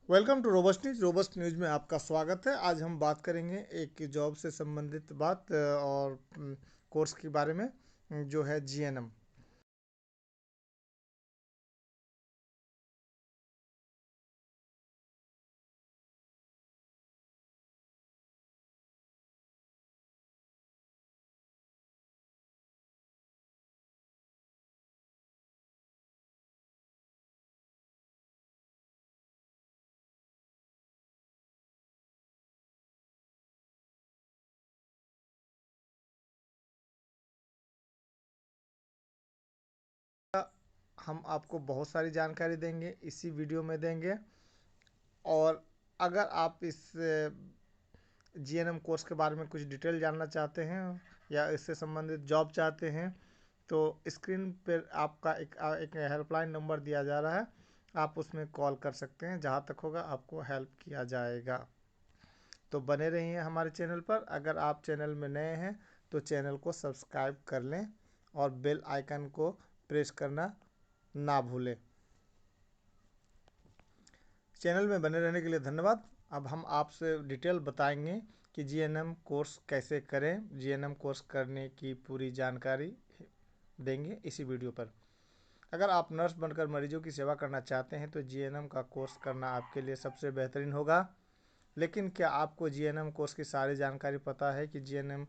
Welcome to robust news में आपका स्वागत है। आज हम बात करेंगे एक जॉब से संबंधित बात और कोर्स के बारे में, जो है जीएनएम। हम आपको बहुत सारी जानकारी देंगे, इसी वीडियो में देंगे। और अगर आप इस जीएनएम कोर्स के बारे में कुछ डिटेल जानना चाहते हैं या इससे संबंधित जॉब चाहते हैं, तो स्क्रीन पर आपका एक हेल्पलाइन नंबर दिया जा रहा है। आप उसमें कॉल कर सकते हैं, जहां तक होगा आपको हेल्प किया जाएगा। तो बने रहिए हमारे चैनल पर। अगर आप चैनल में नए हैं तो चैनल को सब्सक्राइब कर लें और बेल आइकन को प्रेस करना ना भूलें। चैनल में बने रहने के लिए धन्यवाद। अब हम आपसे डिटेल बताएंगे कि जीएनएम कोर्स कैसे करें। जीएनएम कोर्स करने की पूरी जानकारी देंगे इसी वीडियो पर। अगर आप नर्स बनकर मरीजों की सेवा करना चाहते हैं तो जीएनएम का कोर्स करना आपके लिए सबसे बेहतरीन होगा। लेकिन क्या आपको जीएनएम कोर्स की सारी जानकारी पता है कि जीएनएम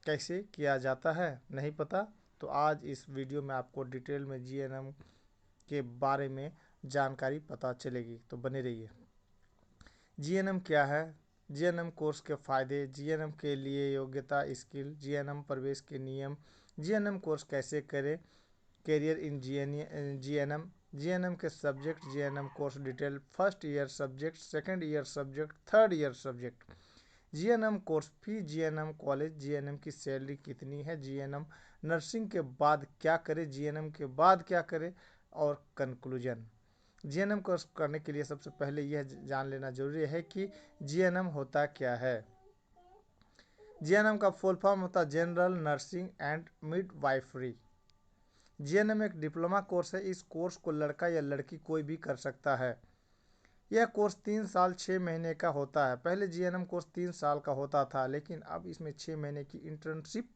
कैसे किया जाता है? नहीं पता? तो आज इस वीडियो में आपको डिटेल में जीएनएम के बारे में जानकारी पता चलेगी, तो बने रहिए। जीएनएम क्या है? जीएनएम कोर्स के फ़ायदे, जीएनएम के लिए योग्यता, स्किल, जीएनएम प्रवेश के नियम, जीएनएम कोर्स कैसे करें, कैरियर इन जीएनएम, जीएनएम के subject, GNM course detail, first year subject, second year subject, third year subject, GNM course fee, GNM college, GNM की सैलरी कितनी है, जीएनएम नर्सिंग के बाद क्या करें, जीएनएम के बाद क्या करें, और कंक्लूजन। जीएनएम कोर्स करने के लिए सबसे पहले यह जान लेना जरूरी है कि जीएनएम होता क्या है। जीएनएम का फुल फॉर्म होता है general nursing and midwifery. GNM एक डिप्लोमा कोर्स है। इस कोर्स को लड़का या लड़की कोई भी कर सकता है। यह कोर्स 3 साल 6 महीने का होता है। पहले जीएनएम कोर्स 3 साल का होता था, लेकिन अब इसमें 6 महीने की इंटर्नशिप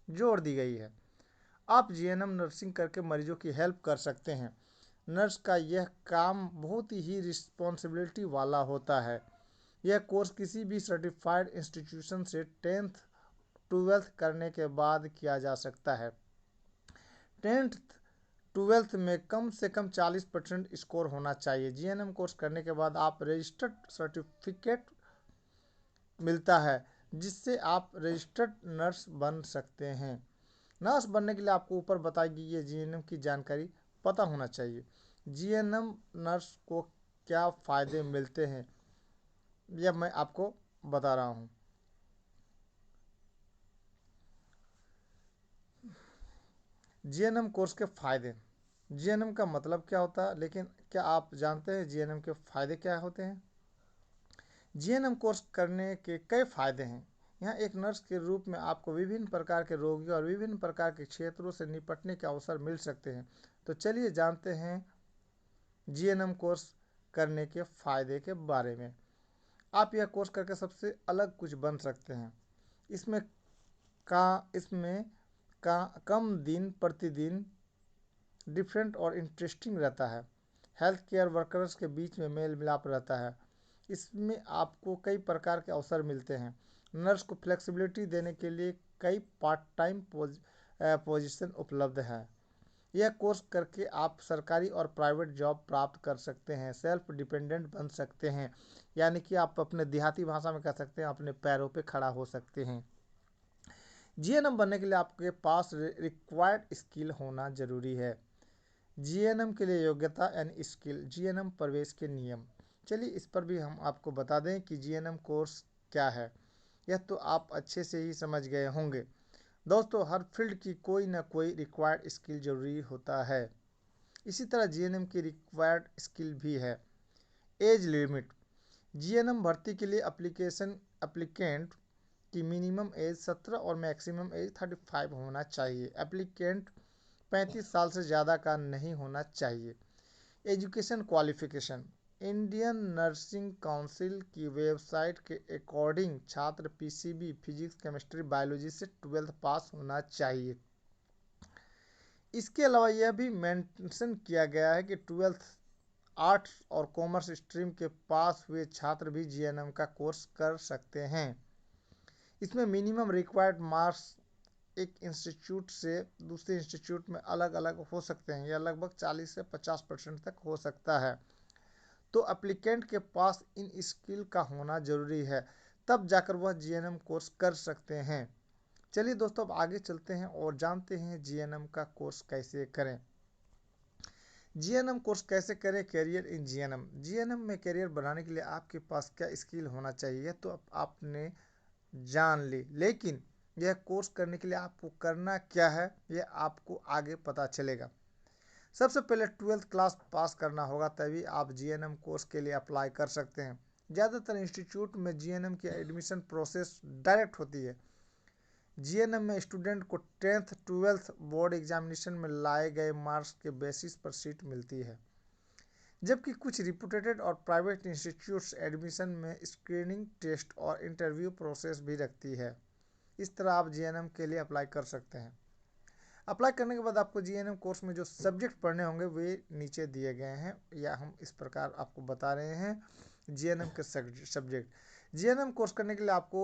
जोड़ दी गई है। आप जीएनएम नर्सिंग करके मरीजों की हेल्प कर सकते हैं। नर्स का यह काम बहुत ही रिस्पॉन्सिबिलिटी वाला होता है। यह कोर्स किसी भी सर्टिफाइड इंस्टीट्यूशन से 10th 12th करने के बाद किया जा सकता है। 10th 12th में कम से कम 40% स्कोर होना चाहिए। जीएनएम कोर्स करने के बाद आप रजिस्टर्ड सर्टिफिकेट मिलता है, जिससे आप रजिस्टर्ड नर्स बन सकते हैं। नर्स बनने के लिए आपको ऊपर बताई गई ये जीएनएम की जानकारी पता होना चाहिए। जीएनएम नर्स को क्या फ़ायदे मिलते हैं, यह मैं आपको बता रहा हूँ। जीएनएम कोर्स के फ़ायदे। जीएनएम का मतलब क्या होता है, लेकिन क्या आप जानते हैं जीएनएम के फ़ायदे क्या होते हैं? जीएनएम कोर्स करने के कई फ़ायदे हैं। यहाँ एक नर्स के रूप में आपको विभिन्न प्रकार के रोगियों और विभिन्न प्रकार के क्षेत्रों से निपटने के अवसर मिल सकते हैं। तो चलिए जानते हैं जीएनएम कोर्स करने के फ़ायदे के बारे में। आप यह कोर्स करके सबसे अलग कुछ बन सकते हैं। इसमें इसमें कम दिन प्रतिदिन डिफरेंट और इंटरेस्टिंग रहता है। हेल्थ केयर वर्कर्स के बीच में मेल मिलाप रहता है। इसमें आपको कई प्रकार के अवसर मिलते हैं। नर्स को फ्लेक्सिबिलिटी देने के लिए कई पार्ट टाइम पोजीशन उपलब्ध हैं। यह कोर्स करके आप सरकारी और प्राइवेट जॉब प्राप्त कर सकते हैं। सेल्फ डिपेंडेंट बन सकते हैं, यानी कि आप अपने देहाती भाषा में कह सकते हैं अपने पैरों पे खड़ा हो सकते हैं। जीएनएम बनने के लिए आपके पास रिक्वायर्ड स्किल होना जरूरी है। जीएनएम के लिए योग्यता एंड स्किल, जीएनएम प्रवेश के नियम। चलिए इस पर भी हम आपको बता दें कि जीएनएम कोर्स क्या है। यह तो आप अच्छे से ही समझ गए होंगे। दोस्तों, हर फील्ड की कोई ना कोई रिक्वायर्ड स्किल जरूरी होता है। इसी तरह जीएनएम की रिक्वायर्ड स्किल भी है। Age limit. जीएनएम भर्ती के लिए एप्लीकेंट की मिनिमम एज 17 और मैक्सिमम एज 35 होना चाहिए। एप्लीकेंट 35 साल से ज़्यादा का नहीं होना चाहिए। Education qualification. Indian nursing council की वेबसाइट के अकॉर्डिंग छात्र पीसीबी फिजिक्स केमिस्ट्री बायोलॉजी से 12th पास होना चाहिए। इसके अलावा यह भी मेंशन किया गया है कि 12th आर्ट्स और कॉमर्स स्ट्रीम के पास हुए छात्र भी जीएनएम का कोर्स कर सकते हैं। इसमें मिनिमम रिक्वायर्ड मार्क्स एक इंस्टीट्यूट से दूसरे इंस्टीट्यूट में अलग अलग हो सकते हैं। यह लगभग 40 से 50% तक हो सकता है। तो एप्लीकेंट के पास इन स्किल का होना जरूरी है, तब जाकर वह जीएनएम कोर्स कर सकते हैं। चलिए दोस्तों, अब आगे चलते हैं और जानते हैं जीएनएम का कोर्स कैसे करें। जीएनएम कोर्स कैसे करें? Career in GNM. जीएनएम में कैरियर बनाने के लिए आपके पास क्या स्किल होना चाहिए तो आपने जान ली, लेकिन यह कोर्स करने के लिए आपको करना क्या है यह आपको आगे पता चलेगा। सबसे पहले 12th क्लास पास करना होगा, तभी आप जीएनएम कोर्स के लिए अप्लाई कर सकते हैं। ज़्यादातर इंस्टीट्यूट में जीएनएम की एडमिशन प्रोसेस डायरेक्ट होती है। जीएनएम में स्टूडेंट को 10th 12th बोर्ड एग्जामिनेशन में लाए गए मार्क्स के बेसिस पर सीट मिलती है, जबकि कुछ रिप्यूटेड और प्राइवेट इंस्टीट्यूट्स एडमिशन में स्क्रीनिंग टेस्ट और इंटरव्यू प्रोसेस भी रखती है। इस तरह आप जीएनएम के लिए अप्लाई कर सकते हैं। अप्लाई करने के बाद आपको जीएनएम कोर्स में जो सब्जेक्ट पढ़ने होंगे वे नीचे दिए गए हैं, या हम इस प्रकार आपको बता रहे हैं जीएनएम के सब्जेक्ट। जीएनएम कोर्स करने के लिए आपको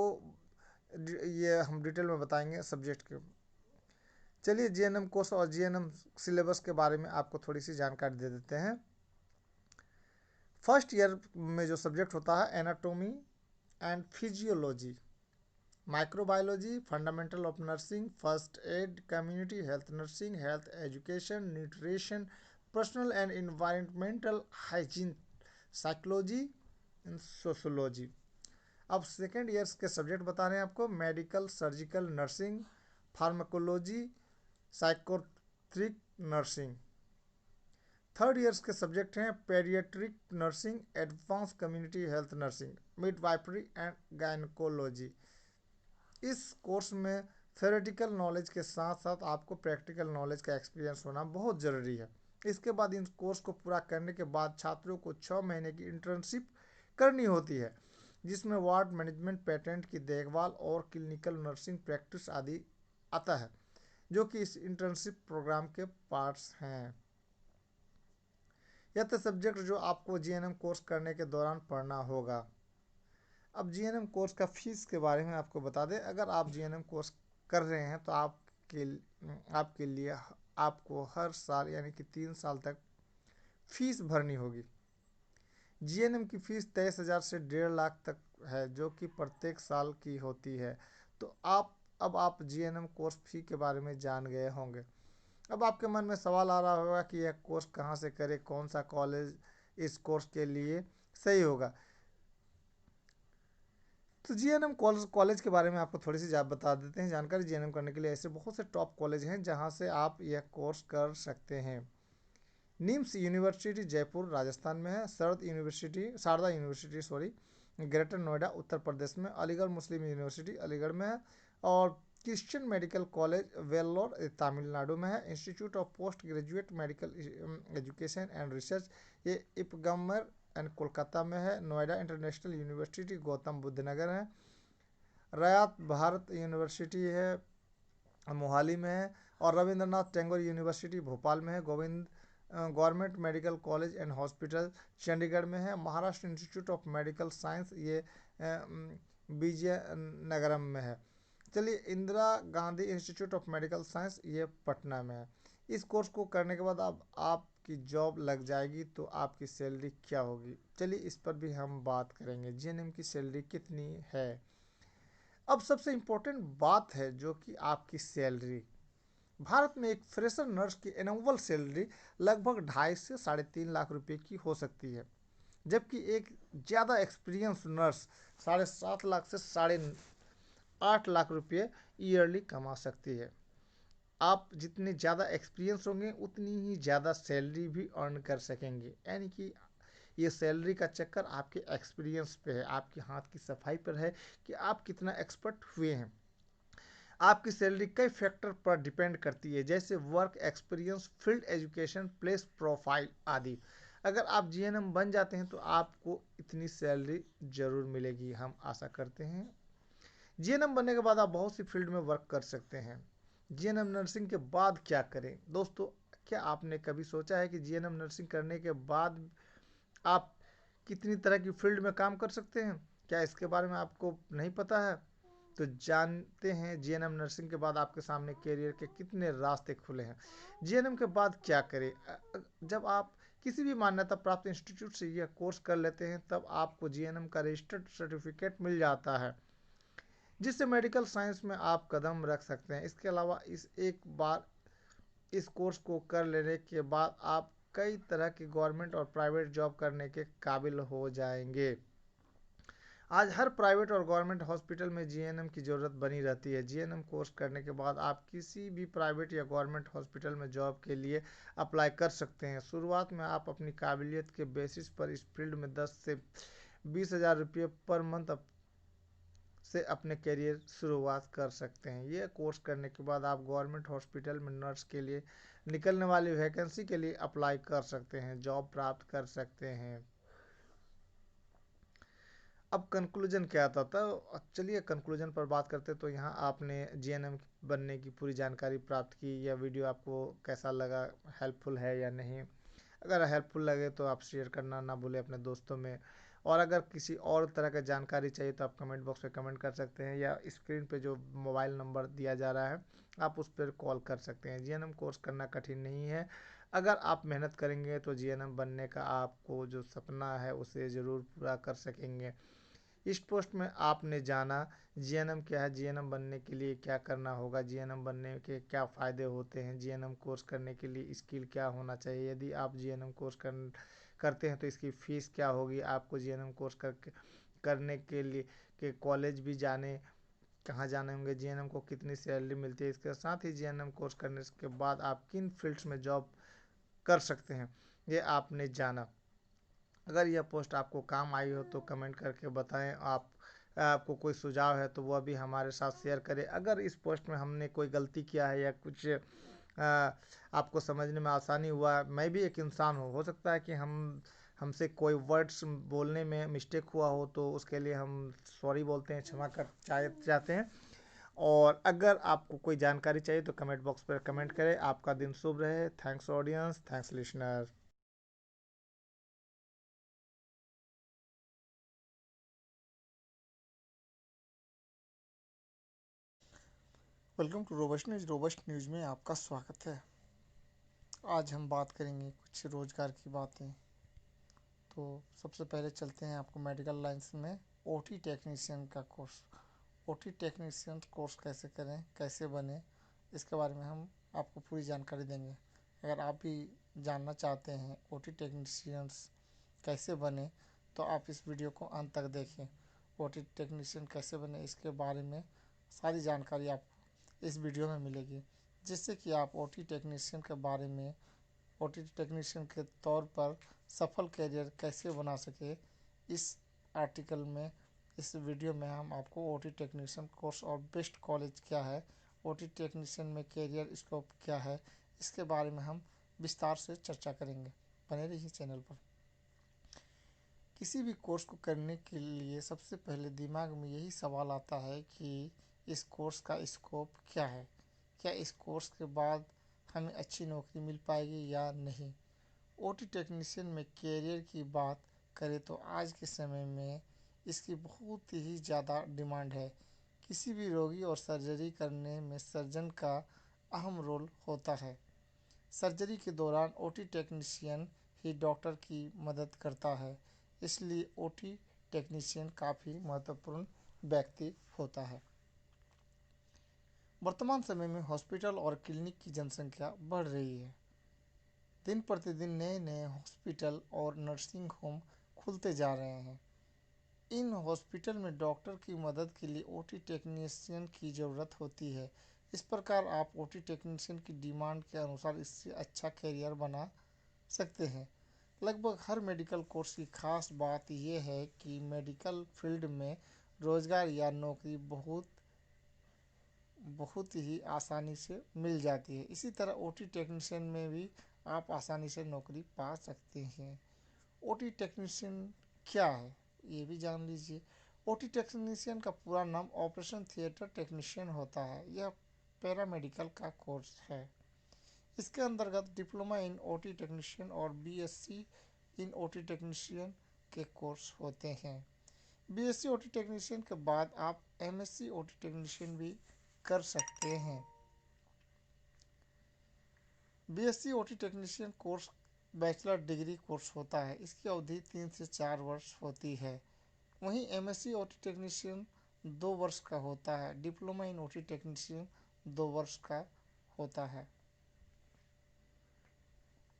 ये हम डिटेल में बताएंगे सब्जेक्ट के। चलिए जीएनएम कोर्स और जीएनएम सिलेबस के बारे में आपको थोड़ी सी जानकारी दे देते हैं। फर्स्ट ईयर में जो सब्जेक्ट होता है anatomy and physiology, microbiology, fundamental of nursing, first aid, community health nursing, health education, nutrition, personal and environmental hygiene, psychology and sociology. अब सेकेंड ईयर्स के सब्जेक्ट बता रहे हैं आपको, medical, surgical nursing, pharmacology, psychiatric nursing. Third years के subject हैं paediatric nursing, advance community health nursing, midwifery and gynaecology. इस course में थ्योरेटिकल नॉलेज के साथ साथ आपको प्रैक्टिकल नॉलेज का एक्सपीरियंस होना बहुत ज़रूरी है। इसके बाद इन कोर्स को पूरा करने के बाद छात्रों को 6 महीने की इंटर्नशिप करनी होती है, जिसमें वार्ड मैनेजमेंट, पेशेंट की देखभाल और क्लिनिकल नर्सिंग प्रैक्टिस आदि आता है, जो कि इस इंटर्नशिप प्रोग्राम के पार्ट्स हैं। यह तो सब्जेक्ट जो आपको जीएनएम कोर्स करने के दौरान पढ़ना होगा। अब जीएनएम कोर्स का फीस के बारे में आपको बता दें। अगर आप जीएनएम कोर्स कर रहे हैं तो आपके लिए आपको हर साल यानी कि 3 साल तक फीस भरनी होगी। जीएनएम की फीस 23,000 से 1.5 लाख तक है, जो कि प्रत्येक साल की होती है। तो अब आप जीएनएम कोर्स फी के बारे में जान गए होंगे। अब आपके मन में सवाल आ रहा होगा कि यह कोर्स कहाँ से करें, कौन सा कॉलेज इस कोर्स के लिए सही होगा। तो जीएनएम कॉलेज के बारे में आपको थोड़ी सी बता देते हैं जानकारी। जीएनएम करने के लिए ऐसे बहुत से टॉप कॉलेज हैं जहां से आप यह कोर्स कर सकते हैं। निम्स यूनिवर्सिटी जयपुर राजस्थान में है, शारदा यूनिवर्सिटी ग्रेटर नोएडा उत्तर प्रदेश में, अलीगढ़ मुस्लिम यूनिवर्सिटी अलीगढ़ में है, और Christian medical college Vellore Tamil Nadu में है। Institute of post graduate medical education and research ये इपगम्बर एंड कोलकाता में है। नोएडा इंटरनेशनल यूनिवर्सिटी गौतम बुद्ध नगर है। रयात भारत यूनिवर्सिटी है मोहाली में है, और रविंद्रनाथ टैगोर यूनिवर्सिटी भोपाल में है। Government medical college and hospital Chandigarh में है। Maharashtra institute of medical science ये विजयनगरम में है। चलिए, Indira Gandhi institute of medical science ये पटना में है। इस कोर्स को करने के बाद अब आपकी जॉब लग जाएगी तो आपकी सैलरी क्या होगी, चलिए इस पर भी हम बात करेंगे। जीएनएम की सैलरी कितनी है। अब सबसे इम्पोर्टेंट बात है जो कि आपकी सैलरी। भारत में एक फ्रेशर नर्स की एनुअल सैलरी लगभग 2.5 से 3.5 लाख रुपए की हो सकती है, जबकि एक ज़्यादा एक्सपीरियंस नर्स 7.5 लाख से 8.5 लाख रुपये ईयरली कमा सकती है। आप जितने ज़्यादा एक्सपीरियंस होंगे उतनी ही ज़्यादा सैलरी भी अर्न कर सकेंगे। यानी कि ये सैलरी का चक्कर आपके एक्सपीरियंस पे है, आपके हाथ की सफाई पर है कि आप कितना एक्सपर्ट हुए हैं। आपकी सैलरी कई फैक्टर पर डिपेंड करती है, जैसे work experience, field education, place profile आदि। अगर आप जीएनएम बन जाते हैं तो आपको इतनी सैलरी ज़रूर मिलेगी, हम आशा करते हैं। जीएनएम बनने के बाद आप बहुत सी फील्ड में वर्क कर सकते हैं। जीएनएम नर्सिंग के बाद क्या करें दोस्तों? क्या आपने कभी सोचा है कि जीएनएम नर्सिंग करने के बाद आप कितनी तरह की फील्ड में काम कर सकते हैं? क्या इसके बारे में आपको नहीं पता है? तो जानते हैं जीएनएम नर्सिंग के बाद आपके सामने करियर के कितने रास्ते खुले हैं। जीएनएम के बाद क्या करें? जब आप किसी भी मान्यता प्राप्त इंस्टीट्यूट से यह कोर्स कर लेते हैं तब आपको जीएनएम का रजिस्टर्ड सर्टिफिकेट मिल जाता है, जिससे मेडिकल साइंस में आप कदम रख सकते हैं। इसके अलावा इस एक बार इस कोर्स को कर लेने के बाद आप कई तरह की गवर्नमेंट और प्राइवेट जॉब करने के काबिल हो जाएंगे। आज हर प्राइवेट और गवर्नमेंट हॉस्पिटल में जीएनएम की ज़रूरत बनी रहती है। जीएनएम कोर्स करने के बाद आप किसी भी प्राइवेट या गवर्नमेंट हॉस्पिटल में जॉब के लिए अप्लाई कर सकते हैं। शुरुआत में आप अपनी काबिलियत के बेसिस पर इस फील्ड में 10 से 20 हज़ार रुपये पर मंथ से अपने करियर शुरुआत कर सकते हैं। ये कोर्स करने के बाद आप गवर्नमेंट हॉस्पिटल में नर्स के लिए निकलने वाली वैकेंसी के लिए अप्लाई कर सकते हैं, जॉब प्राप्त कर सकते हैं। अब कंक्लूजन क्या आता था? चलिए कंक्लूजन पर बात करते। तो यहाँ आपने जीएनएम बनने की पूरी जानकारी प्राप्त की। यह वीडियो आपको कैसा लगा, हेल्पफुल है या नहीं? अगर हेल्पफुल लगे तो आप शेयर करना ना भूलें अपने दोस्तों में। और अगर किसी और तरह का जानकारी चाहिए तो आप कमेंट बॉक्स में कमेंट कर सकते हैं, या स्क्रीन पे जो मोबाइल नंबर दिया जा रहा है आप उस पर कॉल कर सकते हैं। जीएनएम कोर्स करना कठिन नहीं है। अगर आप मेहनत करेंगे तो जीएनएम बनने का आपको जो सपना है उसे ज़रूर पूरा कर सकेंगे। इस पोस्ट में आपने जाना जीएनएम क्या है, जीएनएम बनने के लिए क्या करना होगा, जीएनएम बनने के क्या फ़ायदे होते हैं, जीएनएम कोर्स करने के लिए स्किल क्या होना चाहिए, यदि आप जीएनएम कोर्स करते हैं तो इसकी फ़ीस क्या होगी, आपको जीएनएम कोर्स करने के लिए के कॉलेज भी जाने कहाँ जाने होंगे, जीएनएम को कितनी सैलरी मिलती है, इसके साथ ही जीएनएम कोर्स करने के बाद आप किन फील्ड्स में जॉब कर सकते हैं, ये आपने जाना। अगर यह पोस्ट आपको काम आई हो तो कमेंट करके बताएं। आपको कोई सुझाव है तो वह भी हमारे साथ शेयर करें। अगर इस पोस्ट में हमने कोई गलती किया है या कुछ आपको समझने में आसानी हुआ है, मैं भी एक इंसान हूँ, हो सकता है कि हमसे कोई वर्ड्स बोलने में मिस्टेक हुआ हो तो उसके लिए हम सॉरी बोलते हैं, क्षमा कर चाहते हैं। और अगर आपको कोई जानकारी चाहिए तो कमेंट बॉक्स पर कमेंट करें। आपका दिन शुभ रहे। Thanks audience, thanks listener. Welcome to robust news में आपका स्वागत है। आज हम बात करेंगे कुछ रोज़गार की बातें। तो सबसे पहले चलते हैं आपको मेडिकल लाइन्स में ओटी टेक्नीशियन का कोर्स। ओटी टेक्नीशियन कोर्स कैसे करें, कैसे बने, इसके बारे में हम आपको पूरी जानकारी देंगे। अगर आप भी जानना चाहते हैं ओटी टेक्नीशियंस कैसे बने तो आप इस वीडियो को अंत तक देखें। ओटी टेक्नीशियन कैसे बने इसके बारे में सारी जानकारी आपको इस वीडियो में मिलेगी, जिससे कि आप ओटी टेक्नीशियन के बारे में ओटी टेक्नीशियन के तौर पर सफल करियर कैसे बना सके। इस आर्टिकल में, इस वीडियो में हम आपको ओटी टेक्नीशियन कोर्स और बेस्ट कॉलेज क्या है, ओटी टेक्नीशियन में करियर स्कोप क्या है, इसके बारे में हम विस्तार से चर्चा करेंगे। बने रहिए चैनल पर। किसी भी कोर्स को करने के लिए सबसे पहले दिमाग में यही सवाल आता है कि इस कोर्स का स्कोप क्या है, क्या इस कोर्स के बाद हमें अच्छी नौकरी मिल पाएगी या नहीं। ओटी टेक्नीशियन में कैरियर की बात करें तो आज के समय में इसकी बहुत ही ज़्यादा डिमांड है। किसी भी रोगी और सर्जरी करने में सर्जन का अहम रोल होता है। सर्जरी के दौरान ओटी टेक्नीशियन ही डॉक्टर की मदद करता है, इसलिए ओटी टेक्नीशियन काफ़ी महत्वपूर्ण व्यक्ति होता है। वर्तमान समय में हॉस्पिटल और क्लिनिक की जनसंख्या बढ़ रही है। दिन प्रतिदिन नए नए हॉस्पिटल और नर्सिंग होम खुलते जा रहे हैं। इन हॉस्पिटल में डॉक्टर की मदद के लिए ओटी टेक्नीशियन की ज़रूरत होती है। इस प्रकार आप ओटी टेक्नीशियन की डिमांड के अनुसार इससे अच्छा करियर बना सकते हैं। लगभग हर मेडिकल कोर्स की खास बात यह है कि मेडिकल फील्ड में रोज़गार या नौकरी बहुत ही आसानी से मिल जाती है। इसी तरह ओटी टेक्नीशियन में भी आप आसानी से नौकरी पा सकते हैं। ओटी टेक्नीशियन क्या है ये भी जान लीजिए। ओटी टेक्नीशियन का पूरा नाम ऑपरेशन थिएटर टेक्नीशियन होता है। यह पैरामेडिकल का कोर्स है। इसके अंतर्गत डिप्लोमा इन ओटी टेक्नीशियन और बीएससी इन ओटी टेक्नीशियन के कोर्स होते हैं। बीएससी ओटी टेक्नीशियन के बाद आप एमएससी ओटी टेक्नीशियन भी कर सकते हैं। BSc OT technician course bachelor degree course होता है। इसकी अवधि 3 से 4 वर्ष होती है। वहीं एमएससी ओटी टेक्नीशियन 2 वर्ष का होता है। डिप्लोमा इन ओटी टेक्नीशियन 2 वर्ष का होता है।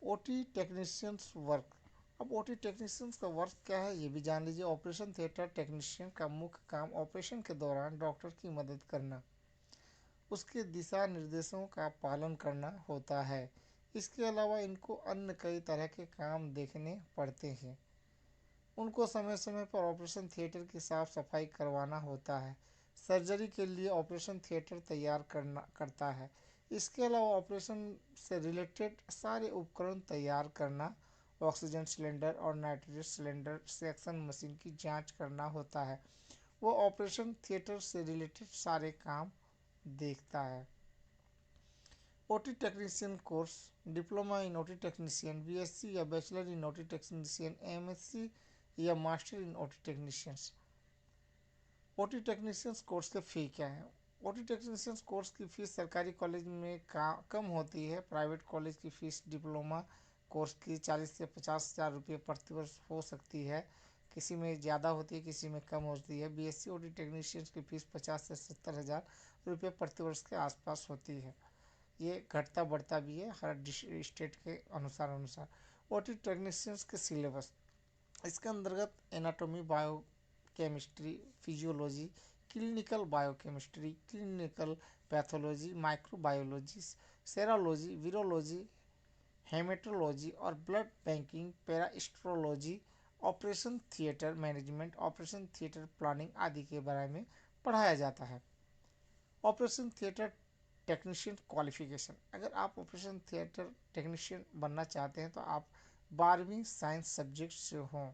OT technicians work. अब ओटी टेक्नीशियंस का वर्क क्या है ये भी जान लीजिए। ऑपरेशन थिएटर टेक्नीशियन का मुख्य काम ऑपरेशन के दौरान डॉक्टर की मदद करना, उसके दिशा निर्देशों का पालन करना होता है। इसके अलावा इनको अन्य कई तरह के काम देखने पड़ते हैं। उनको समय समय पर ऑपरेशन थिएटर की साफ सफाई करवाना होता है। सर्जरी के लिए ऑपरेशन थिएटर तैयार करता है। इसके अलावा ऑपरेशन से रिलेटेड सारे उपकरण तैयार करना, ऑक्सीजन सिलेंडर और नाइट्रोजन सिलेंडर सेक्शन मशीन की जांच करना होता है। वो ऑपरेशन थिएटर से रिलेटेड सारे काम देखता है। OT technician course diploma in OT technician, BSc या bachelor in OT technician, MSc या master in OT technicians. OT technicians course की फ़ी क्या है? ओटी टेक्नीशियंस कोर्स की फ़ीस सरकारी कॉलेज में कम होती है। प्राइवेट कॉलेज की फ़ीस डिप्लोमा कोर्स की 40 से 50 हज़ार रुपये प्रति वर्ष हो सकती है। किसी में ज़्यादा होती है, किसी में कम होती है। बीएससी ओटी टेक्नीशियंस की फ़ीस 50 से 70 हज़ार रुपये प्रति वर्ष के आसपास होती है। ये घटता बढ़ता भी है हर स्टेट के अनुसार। ओटी टेक्नीशियंस के सिलेबस, इसके अंतर्गत anatomy, biochemistry, physiology, clinical biochemistry, clinical pathology, microbiology, serology, virology, haematology और blood banking, parasitology, operation theatre management, operation theatre planning आदि के बारे में पढ़ाया जाता है। ऑपरेशन थिएटर टेक्नीशियन क्वालिफिकेशन, अगर आप ऑपरेशन थिएटर टेक्नीशियन बनना चाहते हैं तो आप 12वीं साइंस सब्जेक्ट से हों।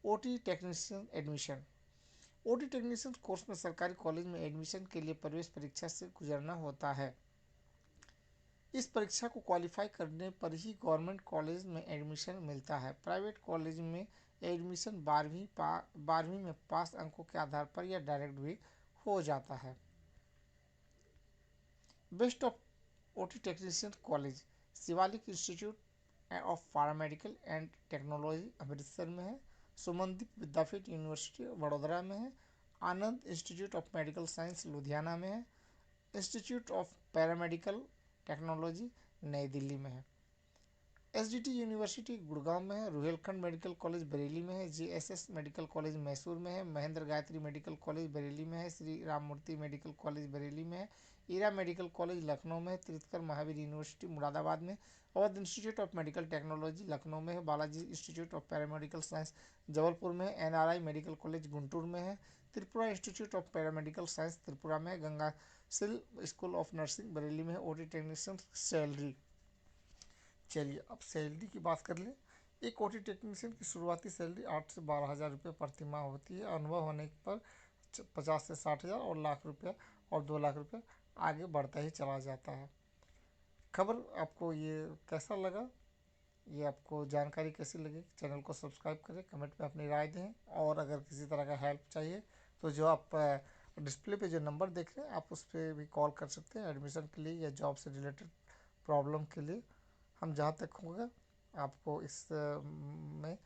OT technician admission. OT technician course में सरकारी कॉलेज में एडमिशन के लिए प्रवेश परीक्षा से गुजरना होता है। इस परीक्षा को क्वालिफाई करने पर ही गवर्नमेंट कॉलेज में एडमिशन मिलता है। प्राइवेट कॉलेज में एडमिशन 12वीं में पास अंकों के आधार पर या डायरेक्ट भी हो जाता है। Best of OT technician college Shivalik institute of paramedical and technology Amritsar में है। सुमनदीप विद्यापीठ यूनिवर्सिटी वडोदरा में है। Anand institute of medical science Ludhiana में है। इंस्टीट्यूट ऑफ पैरामेडिकल टेक्नोलॉजी नई दिल्ली में है। एसडीटी यूनिवर्सिटी गुड़गांव में है। रुहेलखंड मेडिकल कॉलेज बरेली में है। जेएसएस मेडिकल कॉलेज मैसूर में है। महेंद्र गायत्री मेडिकल कॉलेज बरेली में है। श्री राममूर्ति मेडिकल कॉलेज बरेली में है। ईरा मेडिकल कॉलेज लखनऊ में है। तीर्थकर महावीर यूनिवर्सिटी मुरादाबाद में। Awadh institute of medical technology Lucknow में है। Balaji institute of paramedical science Jabalpur में है। एनआरआई मेडिकल कॉलेज गुंटूर में है। Tripura institute of paramedical science Tripura में है। गंगा सिल स्कूल ऑफ नर्सिंग बरेली में है। ओटी टेक्नीशियन सैलरी, चलिए अब सैलरी की बात कर लें। एक ओटी टेक्नीशियन की शुरुआती सैलरी 8 से 12 हज़ार रुपये प्रति माह होती है। अनुभव होने पर 50 से 60 हज़ार और लाख रुपये और 2 लाख रुपये आगे बढ़ता ही चला जाता है। खबर आपको ये कैसा लगा, ये आपको जानकारी कैसी लगी, चैनल को सब्सक्राइब करें, कमेंट में अपनी राय दें। और अगर किसी तरह का हेल्प चाहिए तो जो आप डिस्प्ले पे जो नंबर देख रहे हैं आप उस पर भी कॉल कर सकते हैं एडमिशन के लिए या जॉब से रिलेटेड प्रॉब्लम के लिए। हम जहाँ तक होगा आपको इस में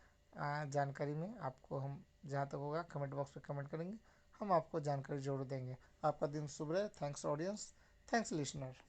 जानकारी में आपको हम जहाँ तक होगा कमेंट बॉक्स में कमेंट करेंगे, हम आपको जानकारी जरूर देंगे। आपका दिन शुभ रहे। Thanks audience, thanks listener.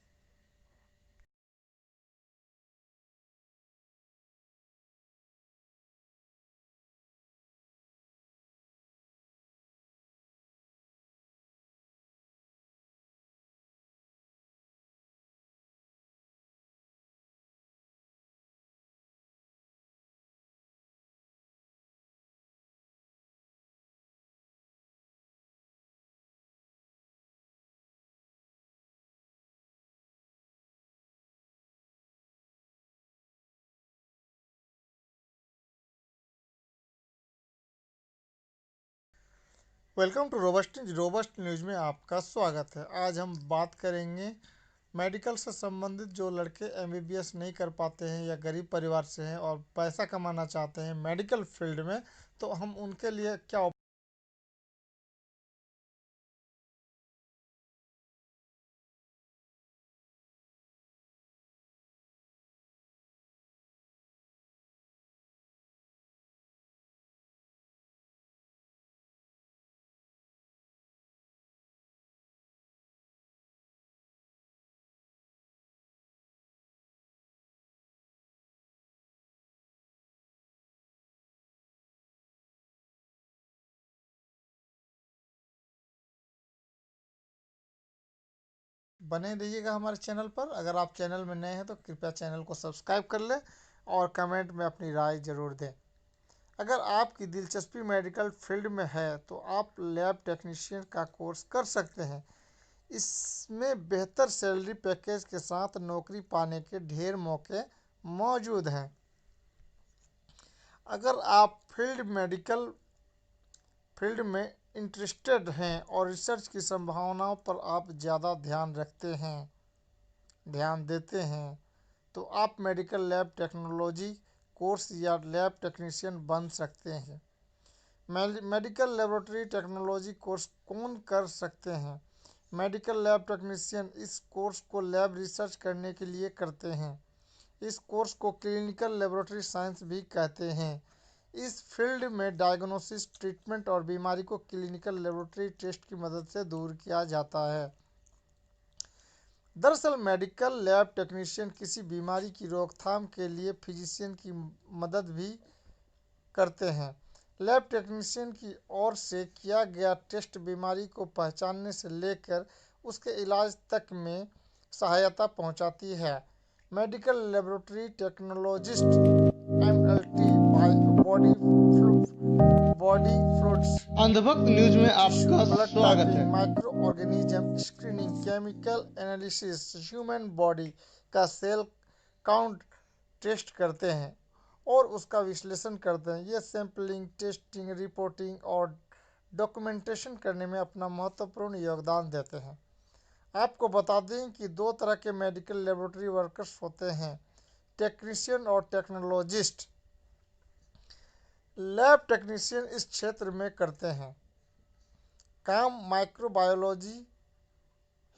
Welcome to robust news में आपका स्वागत है। आज हम बात करेंगे मेडिकल से संबंधित। जो लड़के एमबीबीएस नहीं कर पाते हैं या गरीब परिवार से हैं और पैसा कमाना चाहते हैं मेडिकल फील्ड में, तो हम उनके लिए क्या बने रहिएगा हमारे चैनल पर। अगर आप चैनल में नए हैं तो कृपया चैनल को सब्सक्राइब कर लें और कमेंट में अपनी राय ज़रूर दें। अगर आपकी दिलचस्पी मेडिकल फील्ड में है तो आप लैब टेक्नीशियन का कोर्स कर सकते हैं। इसमें बेहतर सैलरी पैकेज के साथ नौकरी पाने के ढेर मौके मौजूद हैं। अगर आप मेडिकल फील्ड में इंटरेस्टेड हैं और रिसर्च की संभावनाओं पर आप ज़्यादा ध्यान देते हैं तो आप मेडिकल लैब टेक्नोलॉजी कोर्स या लैब टेक्नीशियन बन सकते हैं। मेडिकल लेबोरेटरी टेक्नोलॉजी कोर्स कौन कर सकते हैं? मेडिकल लैब टेक्नीशियन इस कोर्स को लैब रिसर्च करने के लिए करते हैं। इस कोर्स को क्लिनिकल लेबोरेटरी साइंस भी कहते हैं। इस फील्ड में डायग्नोसिस, ट्रीटमेंट और बीमारी को क्लिनिकल लेबोरेटरी टेस्ट की मदद से दूर किया जाता है। दरअसल मेडिकल लैब टेक्नीशियन किसी बीमारी की रोकथाम के लिए फिजिशियन की मदद भी करते हैं। लैब टेक्नीशियन की ओर से किया गया टेस्ट बीमारी को पहचानने से लेकर उसके इलाज तक में सहायता पहुंचाती है। Medical laboratory technologist MLT body fluids, Andhbhakt news में आपका स्वागत है। Microorganism screening, chemical analysis, human body का सेल काउंट टेस्ट करते हैं और उसका विश्लेषण करते हैं। ये सैंपलिंग, टेस्टिंग, रिपोर्टिंग और डॉक्यूमेंटेशन करने में अपना महत्वपूर्ण योगदान देते हैं। आपको बता दें कि दो तरह के मेडिकल लेबोरेटरी वर्कर्स होते हैं, टेक्नीशियन और टेक्नोलॉजिस्ट। लैब टेक्नीशियन इस क्षेत्र में करते हैं काम microbiology,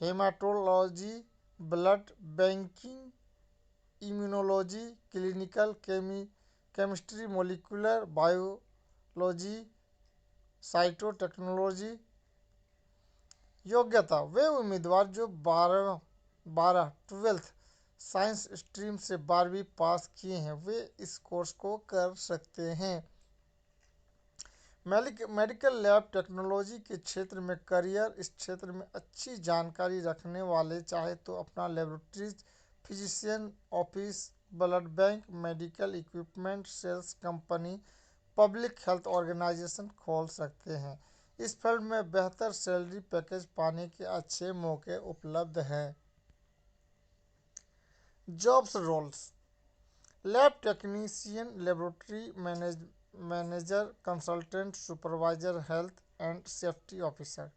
haematology, blood banking, immunology, clinical chemistry, molecular biology, cytotechnology. योग्यता: वे उम्मीदवार जो 12th साइंस स्ट्रीम से 12वीं पास किए हैं वे इस कोर्स को कर सकते हैं। मेडिकल लैब टेक्नोलॉजी के क्षेत्र में करियर: इस क्षेत्र में अच्छी जानकारी रखने वाले चाहे तो अपना laboratories, physician office, blood bank, medical equipment sales company, public health organisation खोल सकते हैं। इस फील्ड में बेहतर सैलरी पैकेज पाने के अच्छे मौके उपलब्ध हैं। Jobs roles: lab technician, laboratory manager, consultant, supervisor, health and safety officer.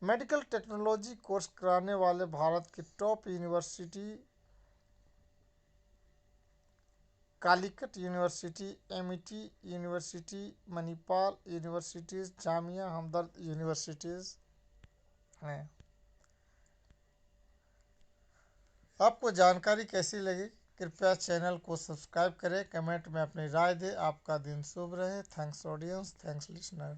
Medical technology course कराने वाले भारत की top university Calicut university, Amity university, Manipal universities, Jamia Hamdard universities हैं। आपको जानकारी कैसी लगी? कृपया चैनल को सब्सक्राइब करें, कमेंट में अपनी राय दें। आपका दिन शुभ रहे। Thanks audience, thanks listener.